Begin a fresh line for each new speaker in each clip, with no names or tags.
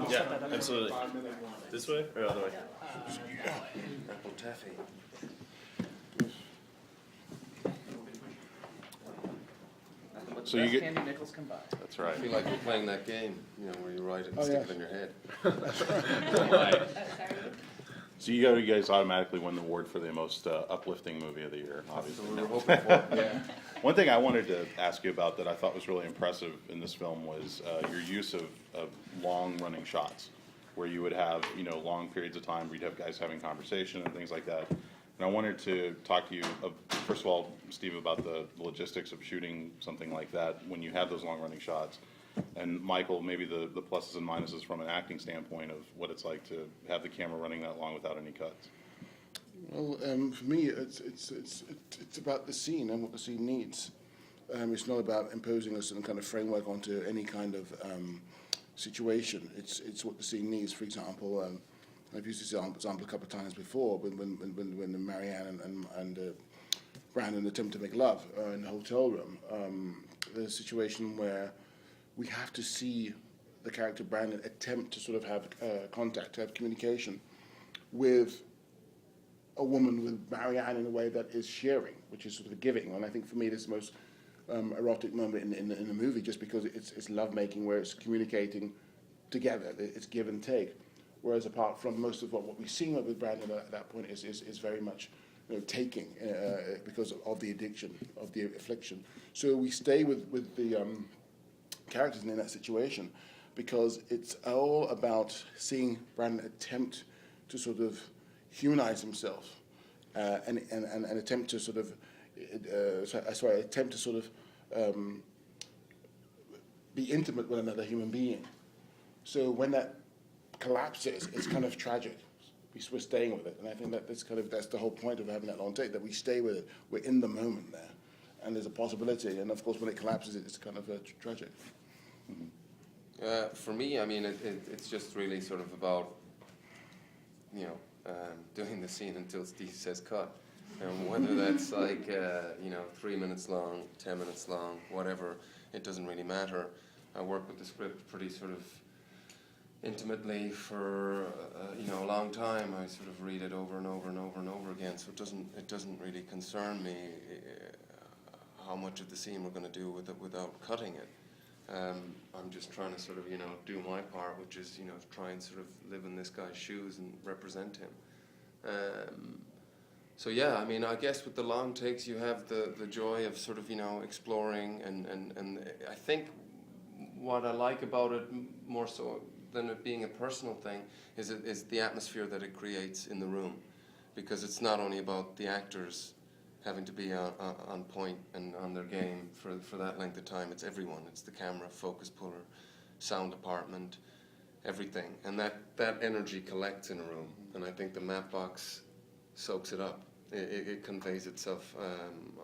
Yeah, absolutely. This way or other way?
Apple taffy.
So you get.
Candy nickels can buy.
That's right.
I feel like we're playing that game, where you write it and stick it in your head.
So you guys automatically win the award for the most uplifting movie of the year, obviously.
So we were hoping for.
Yeah. One thing I wanted to ask you about that I thought was really impressive in this film was your use of long-running shots, where you would have long periods of time where you'd have guys having conversation and things like that. And I wanted to talk to you, first of all, Steve, about the logistics of shooting something like that when you have those long-running shots. And Michael, maybe the pluses and minuses from an acting standpoint of what it's like to have the camera running that long without any cuts.
Well, for me, it's about the scene and what the scene needs. It's not about imposing a certain kind of framework onto any kind of situation. It's what the scene needs. For example, I've used this example a couple of times before when Marianne and Brandon attempt to make love in the hotel room. There's a situation where we have to see the character Brandon attempt to sort of have contact, to have communication with a woman, with Marianne, in a way that is sharing, which is sort of giving. And I think for me, this is the most erotic moment in the movie, just because it's lovemaking, where it's communicating together, it's give and take. Whereas apart from most of what we've seen with Brandon at that point is very much taking because of the addiction, of the affliction. So we stay with the characters in that situation because it's all about seeing Brandon attempt to sort of humanize himself and attempt to sort of attempt to sort of be intimate with another human being. So when that collapses, it's kind of tragic. We're staying with it, and I think that's the whole point of having that long take, that we stay with it. We're in the moment there, and there's a possibility. And of course, when it collapses, it's kind of tragic.
For me, I mean, it's just really sort of about doing the scene until Steve says cut, and whether that's like 3 minutes long, 10 minutes long, whatever, it doesn't really matter. I work with the script pretty sort of intimately for a long time. I sort of read it over and over and over and over again, so it doesn't really concern me how much of the scene we're going to do without cutting it. I'm just trying to sort of do my part, which is try and sort of live in this guy's shoes and represent him. So yeah, I mean, I guess with the long takes you have the joy of sort of exploring, and I think what I like about it more so than it being a personal thing is the atmosphere that it creates in the room, because it's not only about the actors having to be on point and on their game for that length of time. It's everyone. It's the camera, focus puller, sound department, everything, and that energy collects in a room, and I think the map box soaks it up. It conveys itself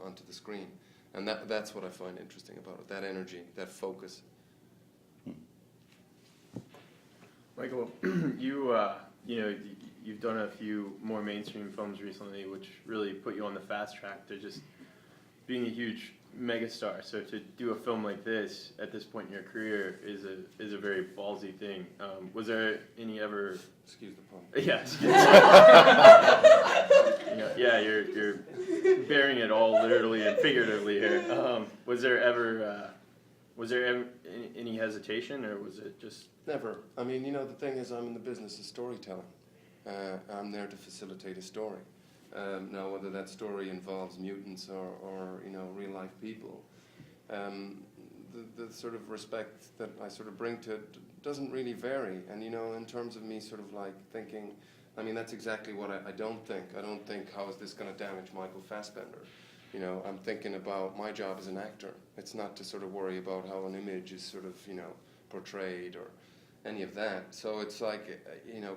onto the screen, and that's what I find interesting about it. That energy, that focus.
Michael, you've done a few more mainstream films recently, which really put you on the fast track to just being a huge megastar. So to do a film like this at this point in your career is a very ballsy thing. Was there any ever?
Excuse the pun.
Yeah. Yeah, you're bearing it all literally and figuratively here. Was there ever any hesitation, or was it just?
Never. I mean, the thing is, I'm in the business of storytelling. I'm there to facilitate a story. Now, whether that story involves mutants or real life people, the sort of respect that I sort of bring to it doesn't really vary. And in terms of me sort of like thinking, I mean, that's exactly what I don't think. I don't think, how is this going to damage Michael Fassbender? I'm thinking about my job as an actor. It's not to sort of worry about how an image is sort of portrayed or any of that. So it's like,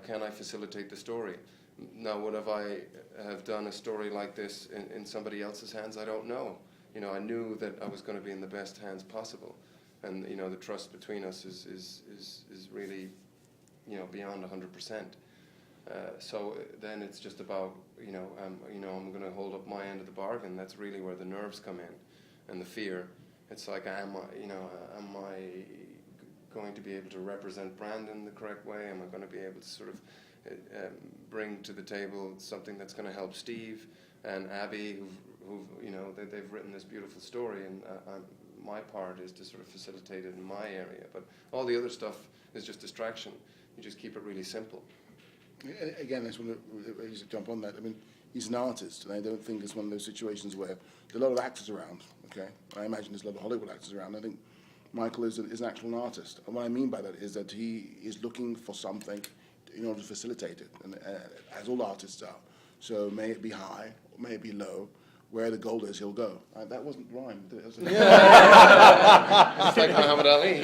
can I facilitate the story? Now, would I have done a story like this in somebody else's hands? I don't know. I knew that I was going to be in the best hands possible, and the trust between us is really beyond 100%. So then it's just about I'm going to hold up my end of the bargain. That's really where the nerves come in, and the fear. It's like am I going to be able to represent Brandon the correct way? Am I going to be able to sort of bring to the table something that's going to help Steve and Abby, who've you know, they've written this beautiful story, and my part is to sort of facilitate it in my area. But all the other stuff is just distraction. You just keep it really simple.
Again, I just want to jump on that. I mean, he's an artist, and I don't think it's one of those situations where there are a lot of actors around, okay? I imagine there's a lot of Hollywood actors around. I think Michael is an actual artist. And what I mean by that is that he is looking for something in order to facilitate it, and as all artists are. So may it be high, or may it be low, where the goal is, he'll go. That wasn't rhyme.
It's like Muhammad Ali.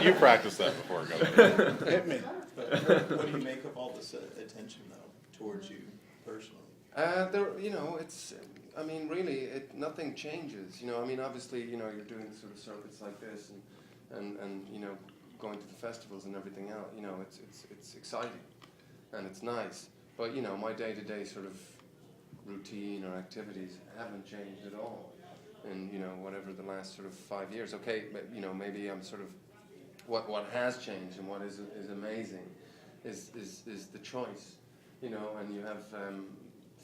You practiced that before. Go.
Hit me.
But what do you make of all this attention, though, towards you personally?
You know, it's. I mean, really, nothing changes. You know, I mean, obviously, you know, you're doing sort of circuits like this, and you know, going to the festivals and everything else. You know, it's exciting, and it's nice. But you know, my day-to-day sort of routine or activities haven't changed at all in, you know, whatever the last sort of 5 years. Okay, but, you know, maybe I'm sort of what has changed and what is amazing is the choice, you know, and you have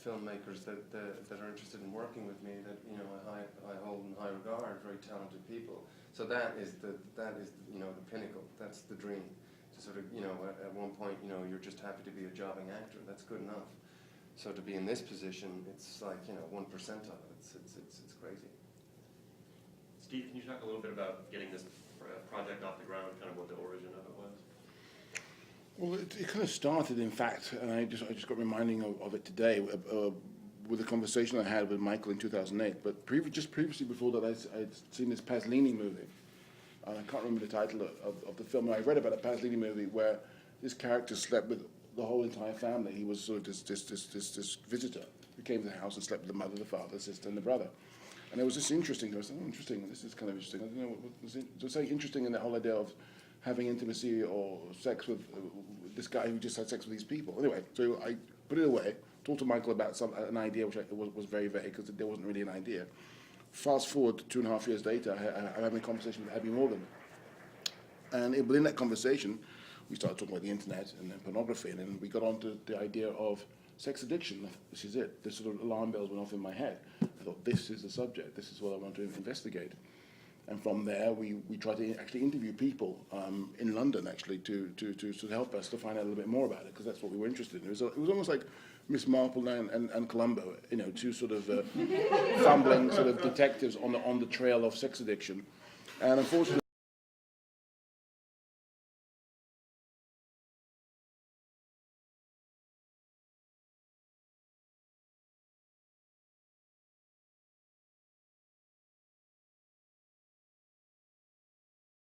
filmmakers that are interested in working with me that, you know, I hold in high regard, very talented people. So that is you know, the pinnacle. That's the dream. To sort of, you know, at one point, you know, you're just happy to be a jobbing actor. That's good enough. So to be in this position, it's like, you know, 1% of it. It's crazy.
Steve, can you talk a little bit about getting this project off the ground, kind of what the origin of it was?
Well, it kind of started, in fact, and I just got reminding of it today with a conversation I had with Michael in 2008. But previously before that, I'd seen this Pasolini movie. And I can't remember the title of the film. I read about a Pasolini movie where this character slept with the whole entire family. He was sort of this visitor who came to the house and slept with the mother, the father, the sister, and the brother. And it was just interesting. I was like, oh, interesting. This is kind of interesting. I don't know. It was something interesting in the whole idea of having intimacy or sex with this guy who just had sex with these people. Anyway, so I put it away, talked to Michael about an idea which was very vague because there wasn't really an idea. Fast forward 2.5 years later, I'm having a conversation with Abby Morgan. And within that conversation, we started talking about the internet and then pornography, and then we got onto the idea of sex addiction. This is it. This sort of alarm bells went off in my head. I thought, this is the subject. This is what I want to investigate. And from there, we tried to actually interview people in London, actually, to sort of help us to find out a little bit more about it, because that's what we were interested in. It was almost like Miss Marple and Columbo, you know, two sort of fumbling sort of detectives on the trail of sex addiction. And unfortunately,